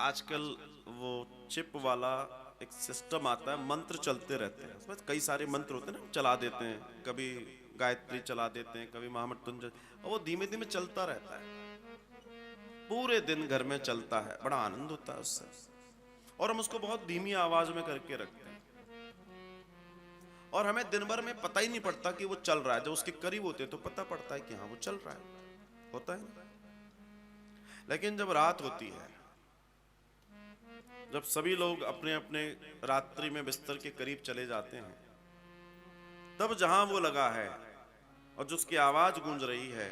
आजकल वो चिप वाला एक सिस्टम आता है, मंत्र चलते रहते हैं, उसमें कई सारे मंत्र होते हैं ना, चला देते हैं, कभी गायत्री चला देते हैं, कभी महामृत्युंजय, और वो धीमे धीमे चलता रहता है, पूरे दिन घर में चलता है, बड़ा आनंद होता है उससे। और हम उसको बहुत धीमी आवाज में करके रखते हैं और हमें दिन भर में पता ही नहीं पड़ता कि वो चल रहा है। जब उसके करीब होते हैं तो पता पड़ता है कि हाँ वो चल रहा है, होता है। लेकिन जब रात होती है, जब सभी लोग अपने अपने रात्रि में बिस्तर के करीब चले जाते हैं, तब जहां वो लगा है और जो उसकी आवाज गूंज रही है,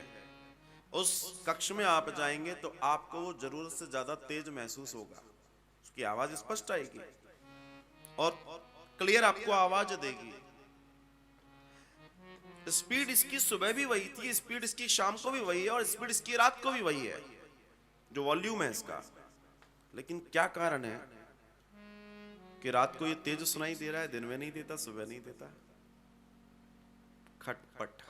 उस कक्ष में आप जाएंगे तो आपको वो जरूरत से ज्यादा तेज महसूस होगा। उसकी आवाज स्पष्ट आएगी और क्लियर आपको आवाज देगी। स्पीड इसकी सुबह भी वही थी, स्पीड इसकी शाम को भी वही है और स्पीड इसकी रात को भी वही है, जो वॉल्यूम है इसका। लेकिन क्या कारण है कि रात को ये तेज सुनाई दे रहा है, दिन में नहीं देता, सुबह नहीं देता? खटपट।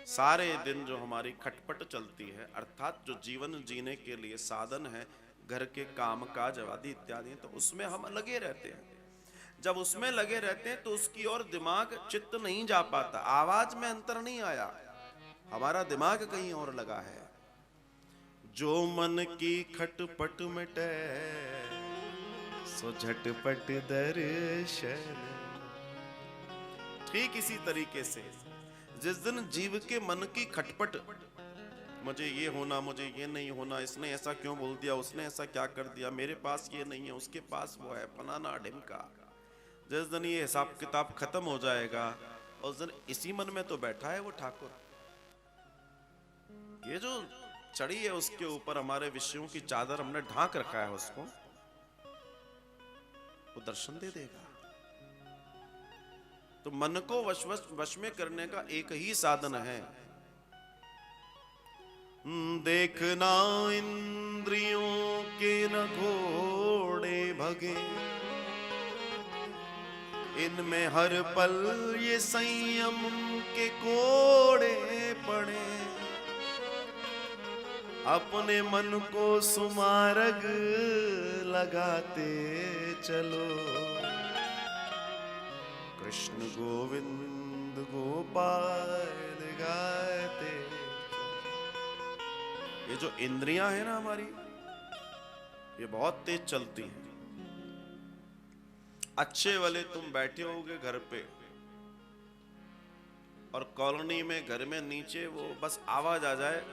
सारे दिन जो हमारी खटपट चलती है, अर्थात जो जीवन जीने के लिए साधन है, घर के काम काज आदि इत्यादि, तो उसमें हम लगे रहते हैं। जब उसमें लगे रहते हैं तो उसकी ओर दिमाग चित्त नहीं जा पाता। आवाज में अंतर नहीं आया, हमारा दिमाग कहीं और लगा है। जो मन की खटपट मिटे सो झटपट दर्शन। ठीक इसी तरीके से जिस दिन जीव के मन की खटपट, मुझे ये होना, मुझे ये नहीं होना, इसने ऐसा क्यों बोल दिया, उसने ऐसा क्या कर दिया, मेरे पास ये नहीं है, उसके पास वो है, फलाना ढिमका, जिस दिन ये हिसाब किताब खत्म हो जाएगा, उस दिन इसी मन में तो बैठा है वो ठाकुर। ये जो चढ़ी है उसके ऊपर हमारे विषयों की चादर हमने ढांक रखा है, उसको वो दर्शन दे देगा। तो मन को वश में करने का एक ही साधन है, देखना इंद्रियों के न घोड़े भगे, इनमें हर पल ये संयम के कोड़े पड़े, अपने मन को सुमारग लगाते चलो, कृष्ण गोविंद गोपाल गाते। ये जो इंद्रियां हैं ना हमारी, ये बहुत तेज चलती हैं। अच्छे वाले तुम बैठे होगे घर पे और कॉलोनी में घर में नीचे वो बस आवाज आ जाए,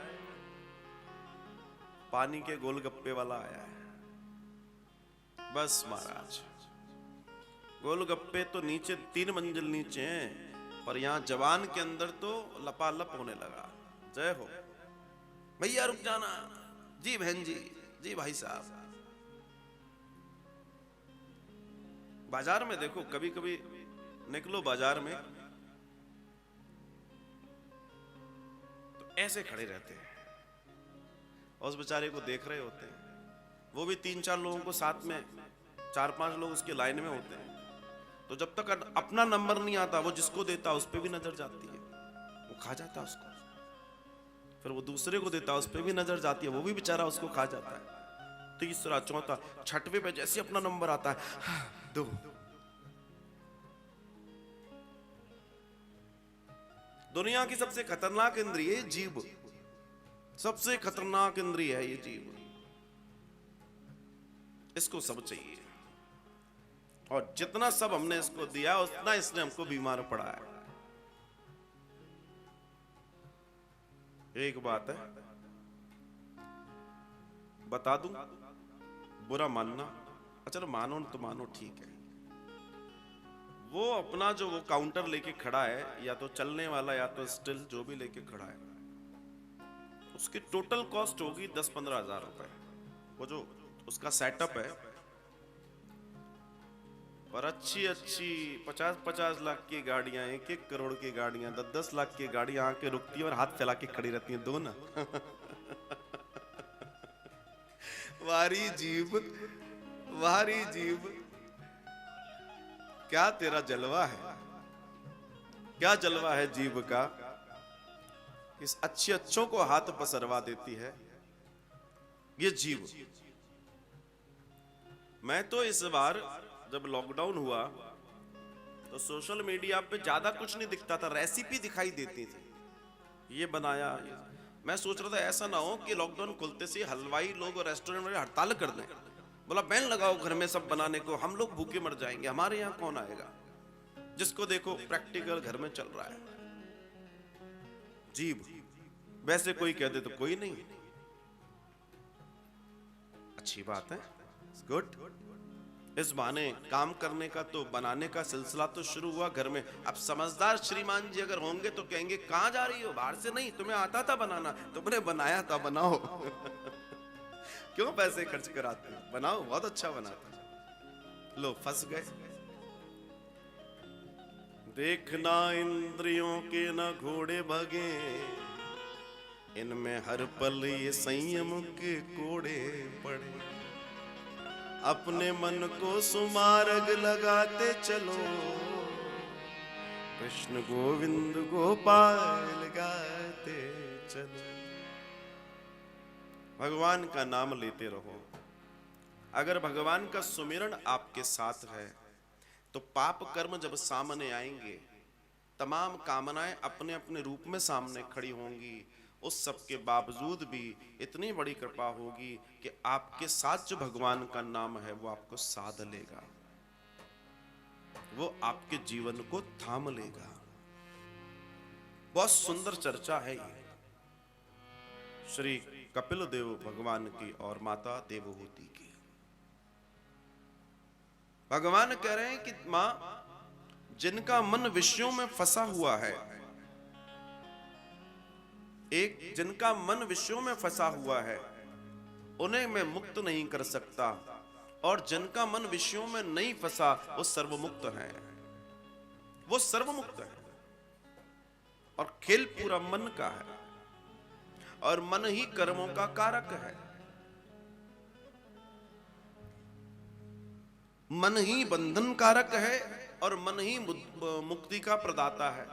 पानी के गोलगप्पे वाला आया है, बस महाराज गोलगप्पे तो नीचे 3 मंजिल नीचे हैं, पर यहां जवान के अंदर तो लपालप होने लगा। जय हो भैया, रुक जाना, जी बहन जी, जी भाई साहब। बाजार में देखो, कभी कभी निकलो बाजार में तो ऐसे खड़े रहते हैं और उस बेचारे को देख रहे होते हैं। वो भी 3-4 लोगों को साथ में, 4-5 लोग उसके लाइन में होते हैं। तो जब तक अपना नंबर नहीं आता, वो जिसको देता उस पर भी नजर जाती है, वो खा जाता उसको। फिर वो दूसरे को देता, उस पर भी नजर जाती है, वो भी बेचारा उसको खा जाता है। तीसरा, चौथा, छठवें पे जैसे अपना नंबर आता है, दो। दुनिया की सबसे खतरनाक इंद्रिय है जीभ, सबसे खतरनाक इंद्रिय है ये जीभ। इसको सब चाहिए और जितना सब हमने इसको दिया उतना इसने हमको बीमार पड़ा है। एक बात है बता दूं, बुरा मानना, अच्छा मानो तो मानो, ठीक है। वो अपना जो वो काउंटर लेके खड़ा है, या तो चलने वाला या तो स्टिल, जो भी लेके खड़ा है, उसकी टोटल कॉस्ट होगी 10-15 हजार रुपए। वो जो उसका सेटअप है, और अच्छी अच्छी 50-50 लाख की गाड़ियां, 1-1 करोड़ की गाड़ियां, 10-10 लाख की गाड़ियां आके रुकती है और हाथ फैला के खड़ी रहती हैं, दो ना। वारी जीभ, वारी जीभ, क्या तेरा जलवा है, क्या जलवा है जीभ का। इस अच्छे अच्छों को हाथ पसरवा देती है, ये जीव। मैं तो इस बार जब लॉकडाउन हुआ तो सोशल मीडिया पे ज्यादा कुछ नहीं दिखता था, रेसिपी दिखाई देती थी, ये बनाया मैं सोच रहा था ऐसा ना हो कि लॉकडाउन खुलते से हलवाई लोग और रेस्टोरेंट वाले हड़ताल कर दें, बोला बैन लगाओ घर में सब बनाने को, हम लोग भूखे मर जाएंगे, हमारे यहाँ कौन आएगा। जिसको देखो प्रैक्टिकल घर में चल रहा है। जीव वैसे कोई कह दे तो कोई नहीं, अच्छी बात है, गुड। इस बहाने काम करने का तो बनाने का सिलसिला तो शुरू हुआ घर में। अब समझदार श्रीमान जी अगर होंगे तो कहेंगे कहां जा रही हो, बाहर से नहीं, तुम्हें आता था बनाना, तुमने बनाया था, बनाओ। क्यों पैसे खर्च कराते हो, बनाओ, बहुत अच्छा बनाता। लो फंस गए। देखना इंद्रियों के न घोड़े भगे, इनमें हर पल ये संयम के कोड़े पड़े। अपने मन को सुमार्ग लगाते चलो, कृष्ण गोविंद गोपाल गाते चलो। भगवान का नाम लेते रहो। अगर भगवान का सुमिरन आपके साथ है तो पाप कर्म जब सामने आएंगे, तमाम कामनाएं अपने अपने रूप में सामने खड़ी होंगी, उस सब के बावजूद भी इतनी बड़ी कृपा होगी कि आपके साथ जो भगवान का नाम है वो आपको साध लेगा, वो आपके जीवन को थाम लेगा। बहुत सुंदर चर्चा है ये श्री कपिल देव भगवान की और माता देवहूति की। भगवान कह रहे हैं कि मां, जिनका मन विषयों में फंसा हुआ है, जिनका मन विषयों में फंसा हुआ है उन्हें मैं मुक्त नहीं कर सकता, और जिनका मन विषयों में नहीं फंसा वो सर्वमुक्त है, वो सर्वमुक्त है। और खेल पूरा मन का है, और मन ही कर्मों का कारक है, मन ही बंधन कारक है, और मन ही मुक्ति का प्रदाता है।